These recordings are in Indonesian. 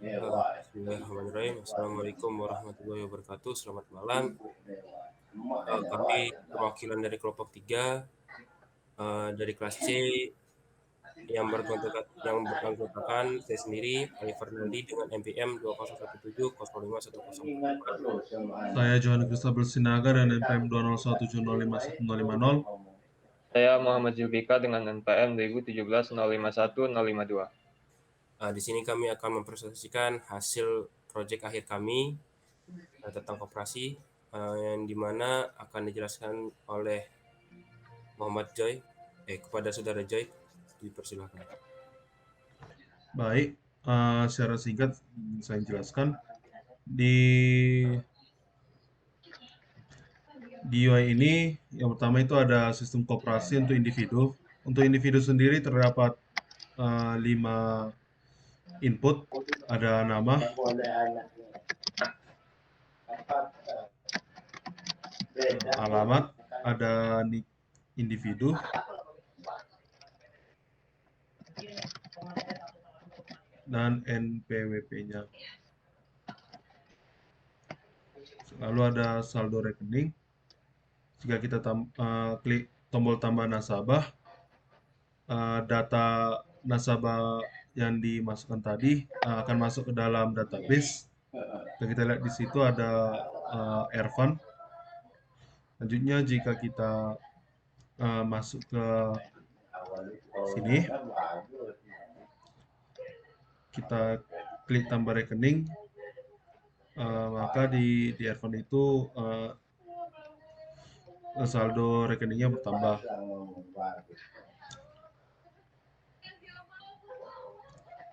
Bismillahirrahmanirrahim. Assalamualaikum warahmatullahi wabarakatuh. Selamat malam. Kami perwakilan dari kelompok 3 dari kelas C yang beranggotakan saya sendiri, Ali Fernaldi dengan NPM 2017 0051044. Saya Johan Kristabel Sinaga dan NPM 201705150. Saya Muhammad Zulfikar dengan NPM 2017 051 052. Di sini kami akan mempresentasikan hasil proyek akhir kami tentang koperasi yang dimana akan dijelaskan oleh Muhammad Joy. Kepada saudara Joy, dipersilakan. Baik, secara singkat saya jelaskan di UI ini yang pertama itu ada sistem koperasi untuk individu. Untuk individu sendiri terdapat 5 input, ada nama, alamat, ada nik individu, dan NPWP-nya. Lalu ada saldo rekening. Jika kita klik tombol tambah nasabah, data nasabah yang dimasukkan tadi akan masuk ke dalam database. Dan kita lihat di situ ada Ervan. Selanjutnya jika kita masuk ke sini, kita klik tambah rekening, maka di Ervan itu saldo rekeningnya bertambah.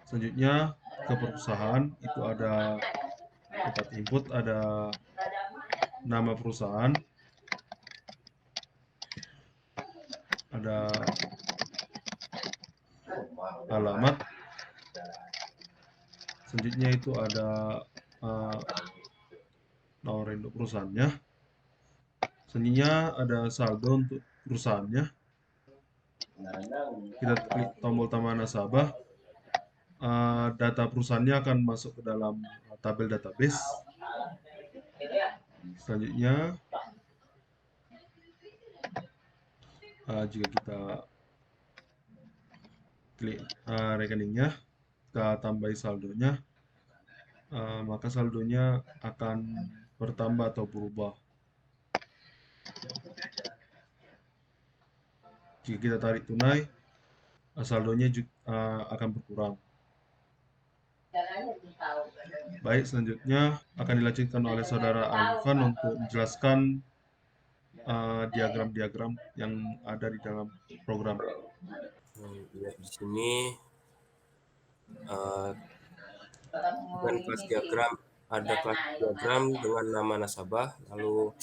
Selanjutnya ke perusahaan itu ada 4 input, ada nama perusahaan, ada alamat, selanjutnya itu ada nomor induk perusahaannya, selanjutnya ada saldo untuk perusahaannya. Kita klik tombol tambah nasabah, data perusahaannya akan masuk ke dalam tabel database. Selanjutnya jika kita klik rekeningnya, kita tambahi saldonya, maka saldonya akan bertambah atau berubah. Jika kita tarik tunai, saldonya akan berkurang. Baik, selanjutnya akan dilanjutkan oleh saudara Alvan untuk menjelaskan diagram-diagram yang ada di dalam program. Ya, di sini dengan kelas diagram, ada kelas diagram dengan nama nasabah, lalu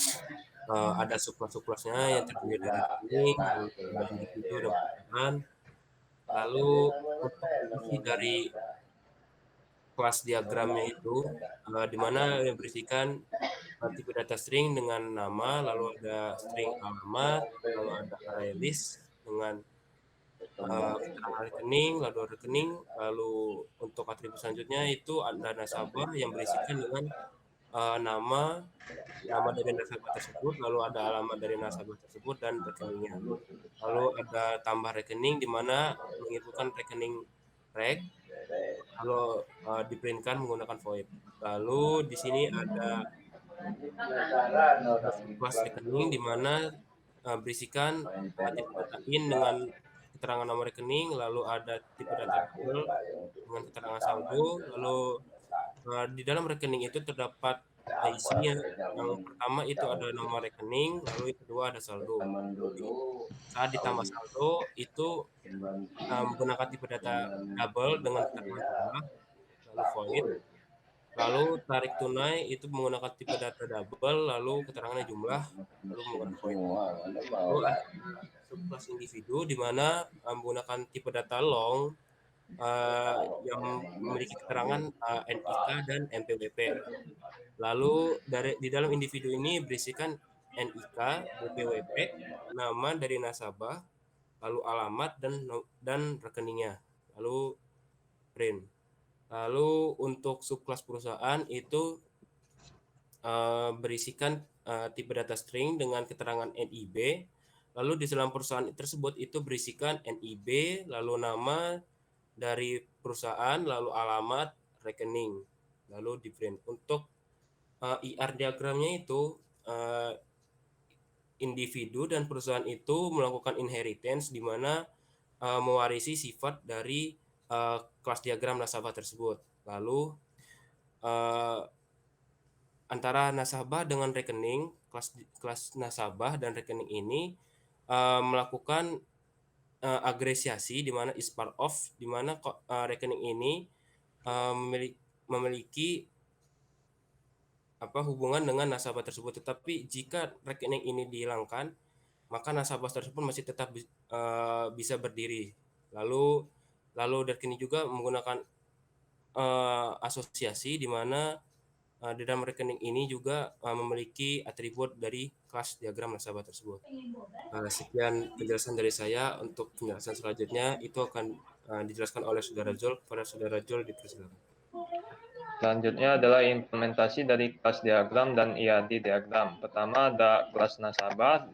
ada subkelas-subkelasnya yang terdiri dari rekening, lalu ada individu dan perusahaan. Lalu untuk isi dari kelas diagramnya itu di mana yang berisikan tipe data string dengan nama, lalu ada string alamat, lalu ada array list dengan keterangan rekening, lalu untuk atribut selanjutnya itu ada nasabah yang berisikan dengan nama dari nasabah tersebut, lalu ada alamat dari nasabah tersebut dan rekeningnya. Lalu ada tambah rekening di mana menginputkan rekening rek, lalu diprintkan menggunakan void. Lalu di sini ada kelas rekening di mana berisikan tipe data in dengan keterangan nomor rekening, lalu ada tipe data double dengan keterangan saldo, lalu di dalam rekening itu terdapat isinya. Yang pertama itu ada nomor rekening, lalu yang kedua ada saldo. Saat ditambah saldo itu menggunakan tipe data double dengan keterangan jumlah, lalu void. Lalu tarik tunai itu menggunakan tipe data double, lalu keterangannya jumlah, lalu menggunakan void. Lalu ada subkelas individu di mana menggunakan tipe data long yang memiliki keterangan NIK dan MPWP. Lalu di dalam individu ini berisikan NIK, BPWP, nama dari nasabah, lalu alamat dan rekeningnya, lalu print. Lalu untuk subkelas perusahaan itu berisikan tipe data string dengan keterangan NIB. Lalu di dalam perusahaan tersebut itu berisikan NIB, lalu nama dari perusahaan, lalu alamat, rekening, lalu di print. Untuk IR diagramnya itu individu dan perusahaan itu melakukan inheritance di mana mewarisi sifat dari kelas diagram nasabah tersebut. Lalu antara nasabah dengan rekening, kelas nasabah dan rekening ini melakukan agresiasi di mana is part of, di mana rekening ini memiliki hubungan dengan nasabah tersebut. Tetapi jika rekening ini dihilangkan, maka nasabah tersebut masih tetap bisa berdiri. Lalu rekening juga menggunakan asosiasi di mana di dalam rekening ini juga memiliki atribut dari kelas diagram nasabah tersebut. Sekian penjelasan dari saya. Untuk penjelasan selanjutnya itu akan dijelaskan oleh Saudara Jol. Kepada Saudara Jol dipersilakan. Selanjutnya adalah implementasi dari kelas diagram dan IAD diagram. Pertama ada kelas nasabah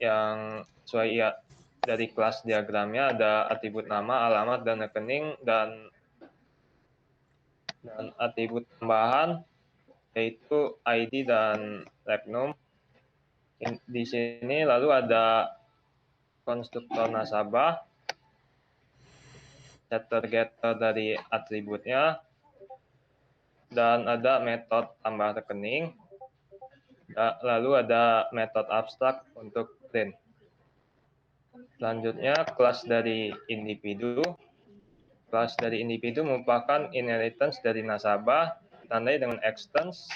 yang sesuai dari kelas diagramnya ada atribut nama, alamat, dan rekening, dan atribut tambahan yaitu ID dan regnum. Di sini lalu ada konstruktor nasabah, setter getter dari atributnya, dan ada metode tambah rekening, lalu ada metode abstrak untuk print. Selanjutnya kelas dari individu. Kelas dari individu merupakan inheritance dari nasabah, ditandai dengan extends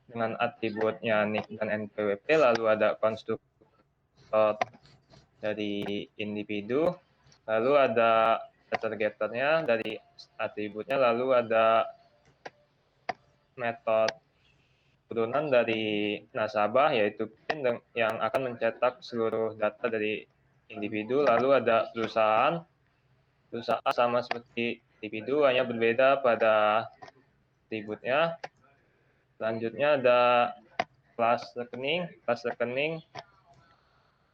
dengan atributnya NIK dan NPWP, lalu ada konstruktor dari individu, lalu ada setter getternya dari atributnya, lalu ada metode turunan dari nasabah yaitu print yang akan mencetak seluruh data dari individu, lalu ada perusahaan sama seperti individu hanya berbeda pada atributnya. Selanjutnya ada kelas rekening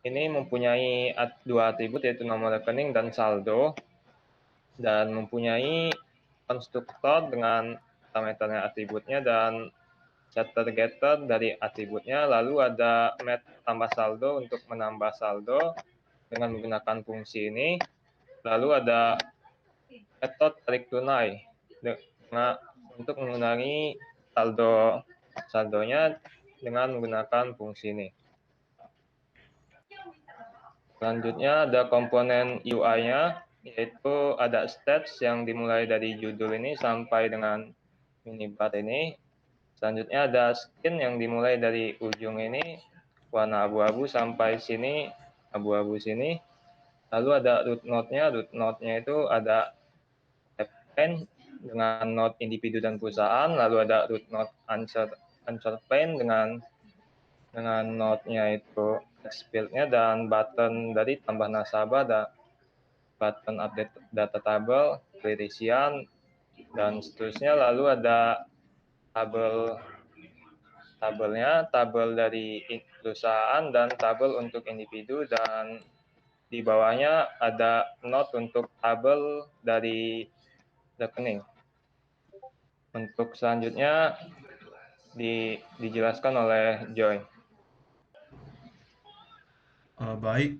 ini mempunyai dua atribut yaitu nomor rekening dan saldo, dan mempunyai konstruktor dengan parameternya atributnya dan setter getter dari atributnya, lalu ada met tambah saldo untuk menambah saldo dengan menggunakan fungsi ini, lalu ada metode tarik tunai untuk mengurangi saldonya dengan menggunakan fungsi ini. Selanjutnya ada komponen UI-nya, yaitu ada stats yang dimulai dari judul ini sampai dengan minibar ini. Selanjutnya ada skin yang dimulai dari ujung ini, warna abu-abu sampai sini, abu-abu sini. Lalu ada root node-nya itu ada pen dengan node individu dan perusahaan, lalu ada root node answer pane dengan node-nya itu text field-nya, dan button dari tambah nasabah, dan button update data table, query-sian, dan seterusnya. Lalu ada tabel dari perusahaan dan tabel untuk individu, dan di bawahnya ada node untuk tabel dari rekening. Untuk selanjutnya dijelaskan oleh Joy. Baik,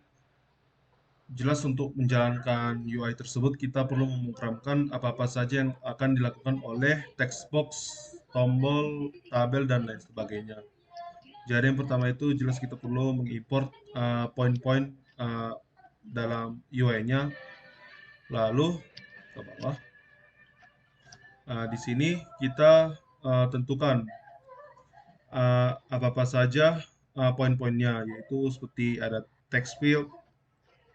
jelas untuk menjalankan UI tersebut kita perlu memprogramkan apa-apa saja yang akan dilakukan oleh text box, tombol, tabel, dan lain sebagainya. Jadi yang pertama itu jelas kita perlu mengimport poin-poin dalam UI-nya. Lalu ke bawah. Di sini kita tentukan apa-apa saja poin-poinnya, yaitu seperti ada text field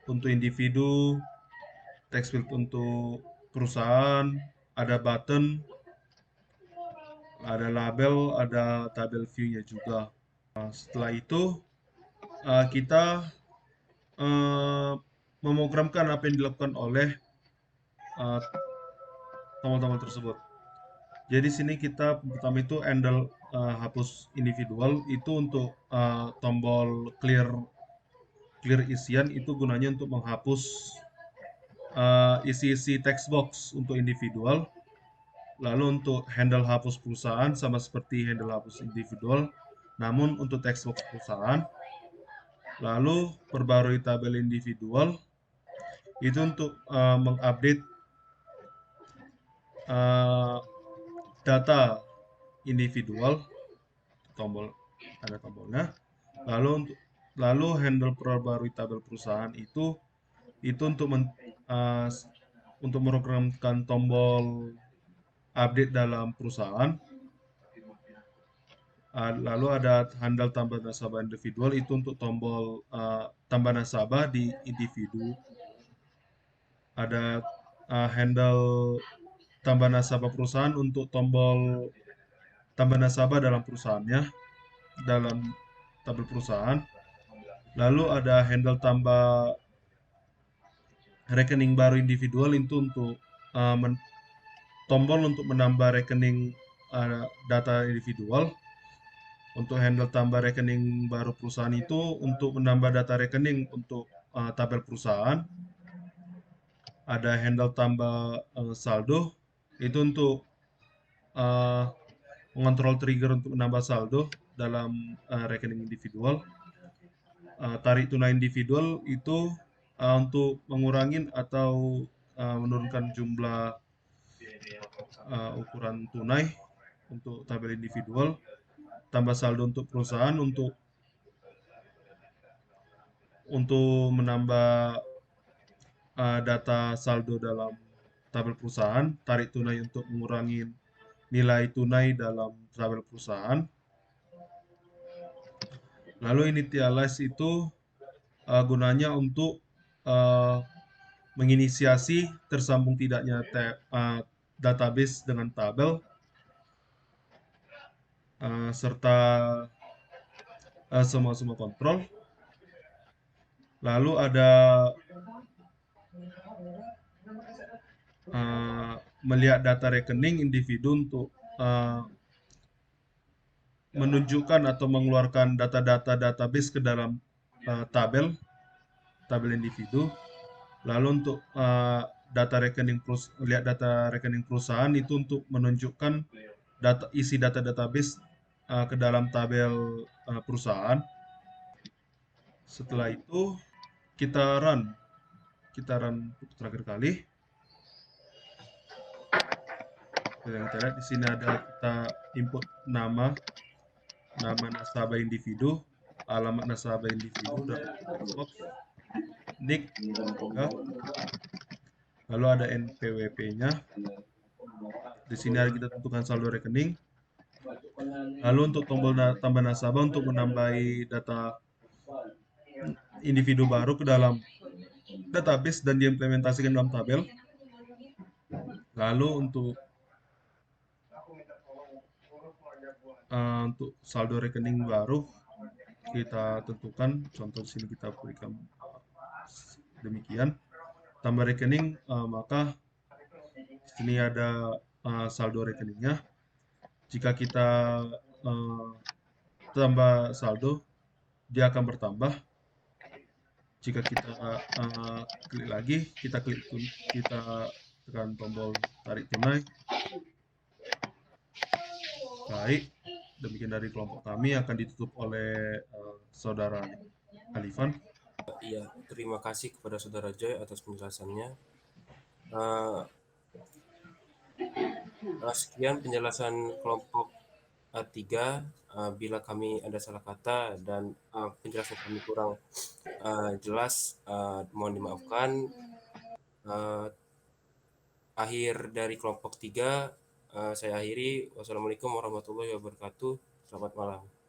untuk individu, text field untuk perusahaan, ada button, ada label, ada tabel view-nya juga. Setelah itu kita memprogramkan apa yang dilakukan oleh tombol-tombol tersebut. Jadi sini kita pertama itu handle hapus individual itu untuk tombol clear isian itu gunanya untuk menghapus isi-isi text box untuk individual. Lalu untuk handle hapus perusahaan sama seperti handle hapus individual, namun untuk text box perusahaan. Lalu perbarui tabel individual itu untuk mengupdate data individual, tombol ada tombolnya. Lalu handle perbarui tabel perusahaan itu untuk memprogramkan tombol update dalam perusahaan. Lalu ada handle tambah nasabah individual itu untuk tombol tambah nasabah di individu. Ada handle tambah nasabah perusahaan untuk tombol tambah nasabah dalam perusahaannya, dalam tabel perusahaan. Lalu ada handle tambah rekening baru individual itu untuk tombol untuk menambah rekening data individual. Untuk handle tambah rekening baru perusahaan itu untuk menambah data rekening untuk tabel perusahaan. Ada handle tambah saldo itu untuk mengontrol trigger untuk menambah saldo dalam rekening individual. Tarik tunai individual itu untuk mengurangi atau menurunkan jumlah ukuran tunai untuk tabel individual. Tambah saldo untuk perusahaan untuk menambah data saldo dalam tabel perusahaan. Tarik tunai untuk mengurangi nilai tunai dalam tabel perusahaan. Lalu initialize itu gunanya untuk menginisiasi tersambung tidaknya database dengan tabel serta semua kontrol. Lalu ada melihat data rekening individu untuk menunjukkan atau mengeluarkan data-data database ke dalam tabel individu. Lalu untuk lihat data rekening perusahaan itu untuk menunjukkan isi data database ke dalam tabel perusahaan. Setelah itu kita run terakhir kali. Yang kita lihat di sini ada kita input nama nasabah individu, alamat nasabah individu dalam text box, NIK, lalu ada NPWP-nya. Di sini kita tentukan saldo rekening. Lalu untuk tombol tambah nasabah untuk menambahi data individu baru ke dalam database dan diimplementasikan dalam tabel. Lalu untuk saldo rekening baru kita tentukan, contoh di sini kita berikan demikian. Tambah rekening, maka di sini ada saldo rekeningnya. Jika kita tambah saldo, dia akan bertambah. Jika kita klik lagi, kita tekan tombol tarik tunai. Baik, demikian dari kelompok kami akan ditutup oleh Saudara Alifan. Iya, terima kasih kepada Saudara Joy atas penjelasannya. Sekian penjelasan kelompok 3. Bila kami ada salah kata dan penjelasan kami kurang jelas, mohon dimaafkan. Akhir dari kelompok 3 saya akhiri. Wassalamualaikum warahmatullahi wabarakatuh. Selamat malam.